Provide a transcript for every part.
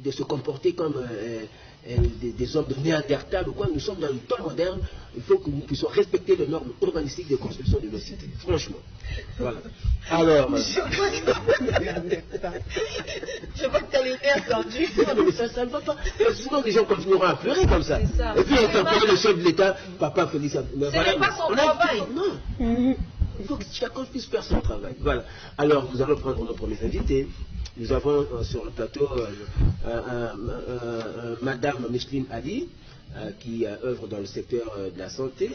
de se comporter comme des hommes de Néandertal ou quoi. Nous sommes dans le temps moderne. Il faut que nous puissions respecter les normes urbanistiques de construction de nos cités. Franchement. Voilà. Alors. Je vois que tu as les nerfs tendus. Non, mais ça ne va pas. Sinon, les gens continueront à pleurer comme ça. Et puis, interpeller le chef de l'État, papa Félix. Ce n'est pas son travail. Non. Il faut que chacun puisse faire son travail. Voilà. Alors, nous allons prendre nos premiers invités. Nous avons sur le plateau Madame Micheline Ali, qui œuvre dans le secteur de la santé.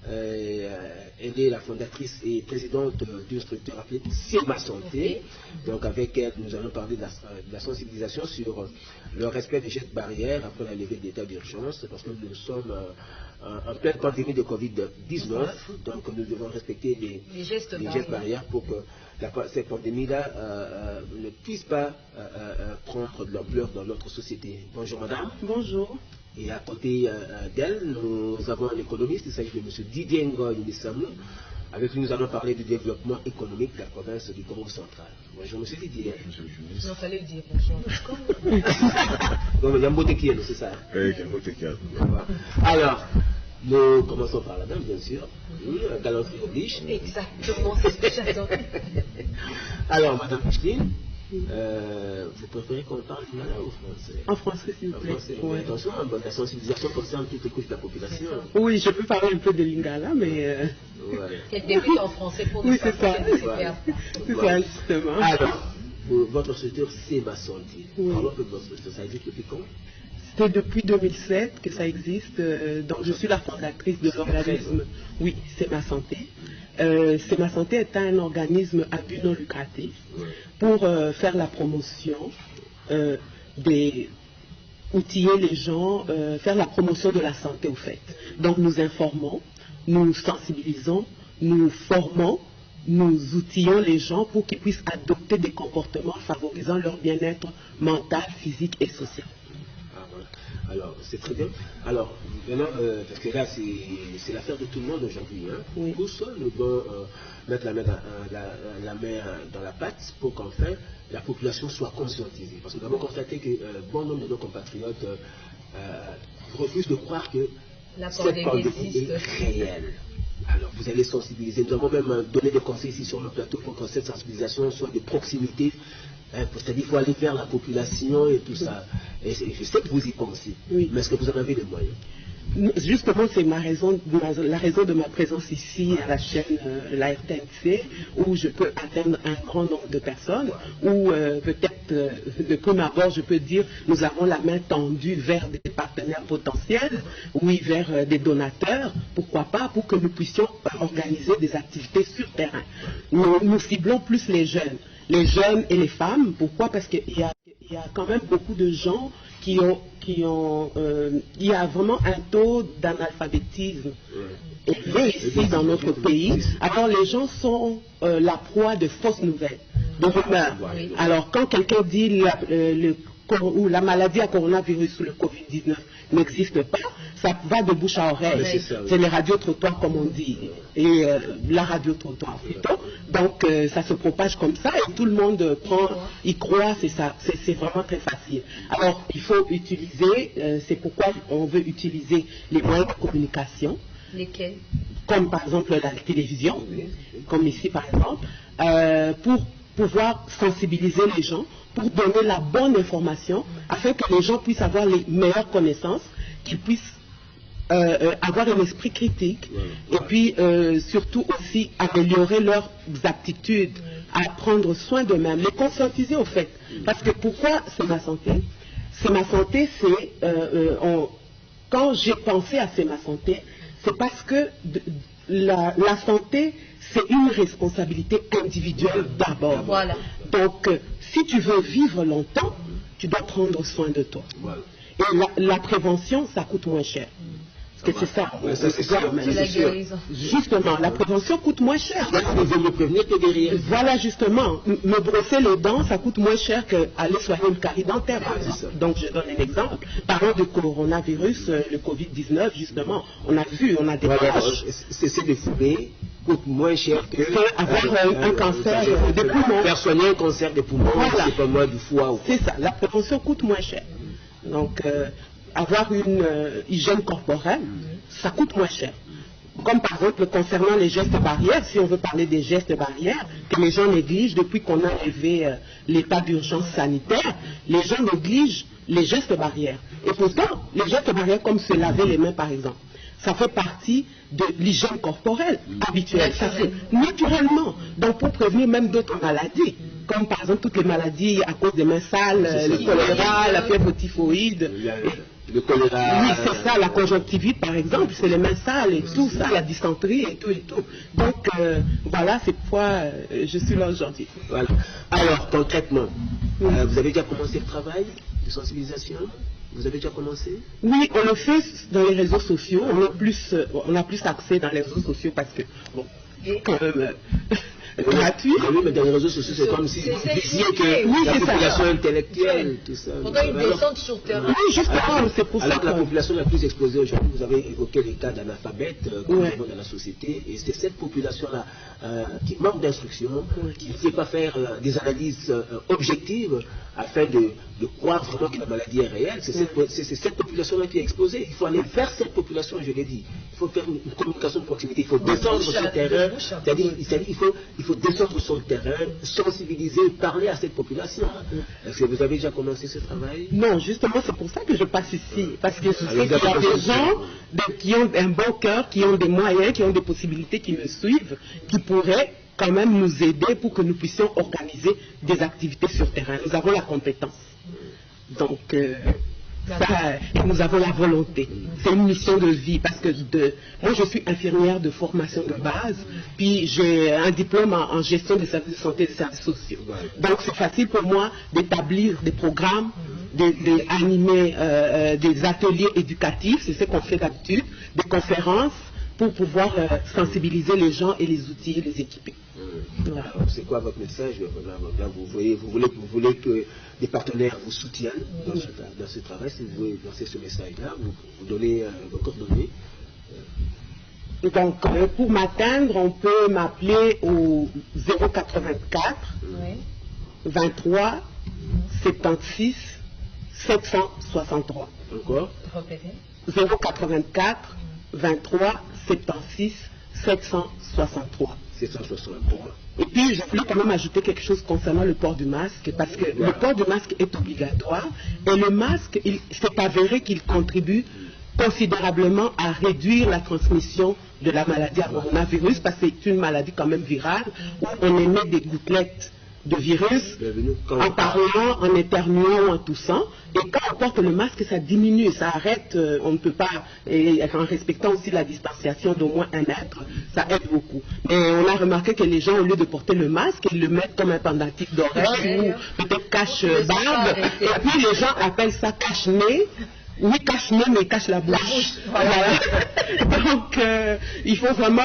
Elle est la fondatrice et présidente d'une structure appelée C'est ma santé. Donc avec elle, nous allons parler de la sensibilisation sur le respect des gestes barrières après la levée de l'état d'urgence, parce que nous sommes en pleine pandémie de Covid-19, donc nous devons respecter les gestes barrières pour que cette pandémie-là ne puisse pas prendre de l'ampleur dans notre société. Bonjour madame. Bonjour. Et à côté d'elle, nous avons un économiste, il s'agit de M. Didier Ngoy Nissamou. Avec lui, nous allons parler du développement économique de la province du Congo central. Bonjour M. Didier. Non, fallait le dire bonjour. Donc, il y a un beau tequila, c'est ça. Oui, il y a un beau tequila. Alors, nous commençons par la dame, bien sûr. Galanterie oblige. Exactement, c'est ce que j'adore. Alors, madame Micheline, vous préférez qu'on parle lingala ou français? En français, s'il vous plaît. Ouais. Attention, la sensibilisation concerne toutes les couches de la population. Oui, je peux parler un peu de lingala, mais... Qu'elle débute en français pour nous. Oui, c'est ça. C'est ça, justement. Alors, votre structure, c'est ma santé. Parlons un peu de votre structure. Ça existe depuis quand? C'est depuis 2007 que ça existe. Donc, je suis la fondatrice de l'organisme. Oui, c'est ma santé. C'est ma santé est un organisme à but non lucratif pour faire la promotion outiller les gens, faire la promotion de la santé au fait. Donc nous informons, nous sensibilisons, nous formons, nous outillons les gens pour qu'ils puissent adopter des comportements favorisant leur bien-être mental, physique et social. Alors, c'est très bien. Alors, maintenant, parce que là, c'est l'affaire de tout le monde aujourd'hui. Hein. Oui. Nous seuls, nous devons mettre la main dans la pâte pour qu'enfin la population soit conscientisée. Parce que nous avons constaté que bon nombre de nos compatriotes refusent de croire que cette pandémie est réelle. Alors, vous allez sensibiliser. Nous avons même donné des conseils ici sur le plateau pour que cette sensibilisation soit de proximité. C'est-à-dire qu'il faut aller vers la population et tout ça. Et je sais que vous y pensez. Oui. Mais est-ce que vous en avez les moyens? Justement, c'est la raison de ma présence ici à la chaîne, la RTNC, où je peux atteindre un grand nombre de personnes, où peut-être de prime abord, je peux dire, nous avons la main tendue vers des partenaires potentiels, oui, vers des donateurs, pourquoi pas, pour que nous puissions organiser des activités sur terrain. Nous ciblons plus les jeunes et les femmes. Pourquoi? Parce qu'il y a quand même beaucoup de gens il y a vraiment un taux d'analphabétisme élevé ici dans notre pays. Alors les gens sont la proie de fausses nouvelles, de rumeurs. Alors quand quelqu'un dit la maladie à coronavirus ou le Covid-19 n'existe pas, ça va de bouche à oreille. C'est les radiotrottoirs comme on dit, et la radiotrottoir plutôt. Donc ça se propage comme ça et tout le monde y croit, c'est vraiment très facile. Alors il faut utiliser, c'est pourquoi on veut utiliser les moyens de communication. Lesquels? Comme par exemple la télévision, comme ici par exemple, pour pouvoir sensibiliser les gens, pour donner la bonne information, afin que les gens puissent avoir les meilleures connaissances, qu'ils puissent avoir un esprit critique, et puis surtout aussi améliorer leurs aptitudes à prendre soin d'eux-mêmes, les conscientiser au fait. Parce que pourquoi c'est ma santé? C'est ma santé, quand j'ai pensé à c'est ma santé, c'est parce que la santé, c'est une responsabilité individuelle d'abord. Voilà. Donc, si tu veux vivre longtemps, tu dois prendre soin de toi. Voilà. Et la prévention, ça coûte moins cher. que c'est ça. C'est ça, C'est la guérison. Justement, la prévention coûte moins cher. Il vaut mieux prévenir que guérir. Voilà, justement, me brosser les dents, ça coûte moins cher qu'aller soigner une carie dentaire, par exemple. Donc, je donne un exemple. Parlant du coronavirus, le Covid-19, justement, on a vu, on a des tâches. Cesser de fumer coûte moins cher que avoir un cancer des poumons. Faire soigner un cancer des poumons, Voilà. c'est pas moi du foie. C'est ça, la prévention coûte moins cher. Donc, avoir une hygiène corporelle, ça coûte moins cher. Comme par exemple concernant les gestes barrières, si on veut parler des gestes barrières, que les gens négligent depuis qu'on a levé l'état d'urgence sanitaire, les gens négligent les gestes barrières. Et pourtant, les gestes barrières comme se laver les mains par exemple, ça fait partie de l'hygiène corporelle habituelle. Ça fait naturellement. Donc pour prévenir même d'autres maladies, comme par exemple toutes les maladies à cause des mains sales, le choléra, la fièvre typhoïde. Le choléra. Oui, c'est ça, la conjonctivite par exemple, c'est les mains sales et tout ça, la dysenterie et tout et tout. Donc voilà, c'est pourquoi je suis là aujourd'hui. Voilà. Alors, concrètement, vous avez déjà commencé le travail de sensibilisation? Vous avez déjà commencé? Oui, on le fait dans les réseaux sociaux. On a plus accès dans les réseaux sociaux parce que, bon, quand même, gratuit. Oui, mais dans les réseaux sociaux, c'est comme si vous disiez que la population intellectuelle, tout ça. Pourtant, ils descendent sur le terrain. Oui, justement, c'est pour ça Alors que la que... population la plus exposée aujourd'hui, vous avez évoqué les cas d'analphabètes dans la société, et c'est cette population-là qui manque d'instruction, qui ne sait pas faire des analyses objectives afin de croire vraiment que la maladie est réelle. C'est cette population-là qui est exposée. Il faut aller vers cette population, je l'ai dit. Il faut faire une communication de proximité, il faut descendre sur le terrain, c'est-à-dire il faut descendre sur le terrain, sensibiliser, parler à cette population. Est-ce que vous avez déjà commencé ce travail? Non, justement, c'est pour ça que je passe ici. Parce que je sais qu'il y a des gens qui ont un bon cœur, qui ont des moyens, qui ont des possibilités, qui me suivent, qui pourraient quand même nous aider pour que nous puissions organiser des activités sur terrain. Nous avons la compétence. Donc, nous avons la volonté. C'est une mission de vie parce que moi je suis infirmière de formation de base, puis j'ai un diplôme en gestion des services de santé et des services sociaux. Donc c'est facile pour moi d'établir des programmes, d'animer des ateliers éducatifs, c'est ce qu'on fait d'habitude, des conférences pour pouvoir sensibiliser les gens et les outiller, les équiper. Voilà. C'est quoi votre message? Là, vous voulez que des partenaires vous soutiennent dans ce travail. Si vous voulez lancer ce message-là, vous donnez vos coordonnées. Donc, pour m'atteindre, on peut m'appeler au 084 23 76 763. Encore? 084 23 76 763. 763. Et puis, je voulais quand même ajouter quelque chose concernant le port du masque, parce que le port du masque est obligatoire, et le masque, il s'est avéré qu'il contribue considérablement à réduire la transmission de la maladie à coronavirus, parce que c'est une maladie quand même virale, où on émet des gouttelettes de virus en parlant, en éternuant, en toussant. Et quand on porte le masque, ça diminue, ça arrête, on ne peut pas, et en respectant aussi la distanciation d'au moins 1 mètre, ça aide beaucoup. Et on a remarqué que les gens, au lieu de porter le masque, ils le mettent comme un pendentif d'oreille ou peut-être cache-barbe. Et puis les gens appellent ça cache-nez. Oui, cache-nez, mais cache la bouche. Voilà. Donc, il faut vraiment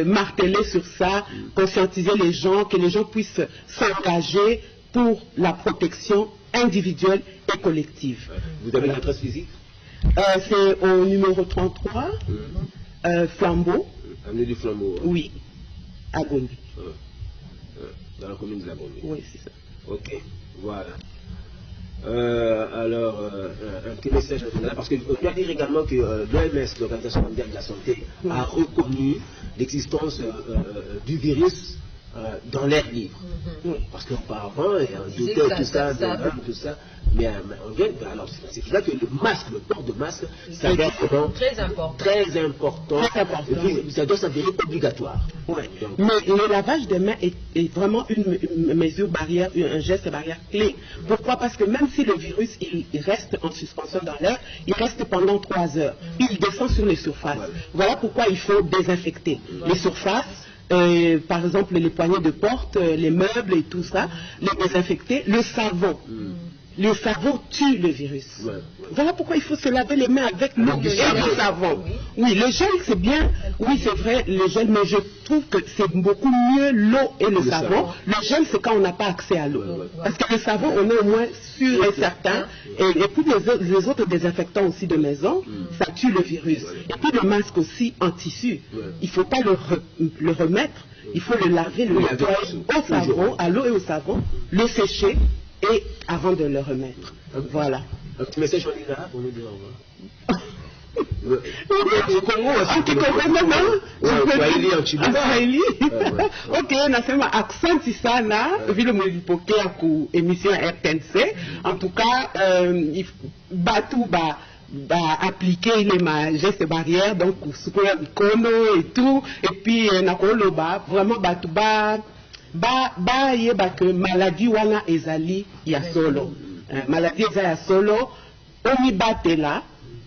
marteler sur ça, conscientiser les gens, que les gens puissent s'engager pour la protection individuelle et collective. Vous avez l'adresse physique? C'est au numéro 33, Flambeau. Avenue du Flambeau. Oui, à Gombe. Dans la commune de la Gombe. Oui, c'est ça. Ok, voilà. Alors, un petit message parce qu'on doit dire également que l'OMS, l'Organisation mondiale de la santé, a reconnu l'existence du virus dans l'air libre. Parce qu'auparavant, on doutait tout ça, mais on vient, alors c'est pour ça que le masque, le port de masque, ça doit être très important. Ça doit s'avérer obligatoire. Ouais. Mais le lavage des mains est vraiment une mesure barrière, un geste barrière clé. Pourquoi? Parce que même si le virus il reste en suspension dans l'air, il reste pendant 3 heures. Puis il descend sur les surfaces. Voilà pourquoi il faut désinfecter les surfaces. Par exemple les poignées de porte, les meubles et tout ça, les désinfecter, le savon. le savon tue le virus. Voilà pourquoi il faut se laver les mains avec l'eau et le savon. Oui, le gel c'est bien, oui c'est vrai, le gel, mais je trouve que c'est beaucoup mieux l'eau et le savon. Le gel c'est quand on n'a pas accès à l'eau. Parce que le savon, on est au moins sûr et certain. Et puis les autres désinfectants aussi de maison, ça tue le virus. Et puis le masque aussi en tissu, il ne faut pas le remettre. Il faut le laver, le nettoyer au savon, à l'eau et au savon, le sécher et avant de le remettre. Voilà. Un petit message on est là pour nous dire au revoir. Ok, nasema aksanti sana vile mlipokea ku émission RTNC. En tout cas, batu appliquer les gestes barrières, donc sukula mikono et tout, et puis nakoloba vraiment batu ba yeba que maladie wana ezali ya solo, maladie eza ya solo, omi batela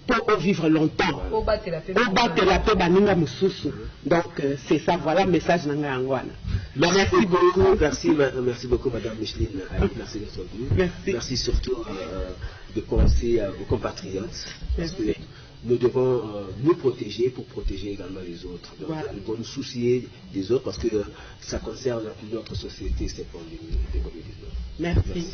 pour vivre longtemps, au batela pe baninga mususu. Donc c'est ça, voilà le message nanga yangwana. Merci beaucoup. Merci beaucoup Madame Micheline. Merci d'être venue. Merci surtout de penser à vos compatriotes. Parce que nous devons nous protéger pour protéger également les autres. Donc, nous devons nous soucier des autres parce que ça concerne notre société, cette pandémie de Covid-19. Merci.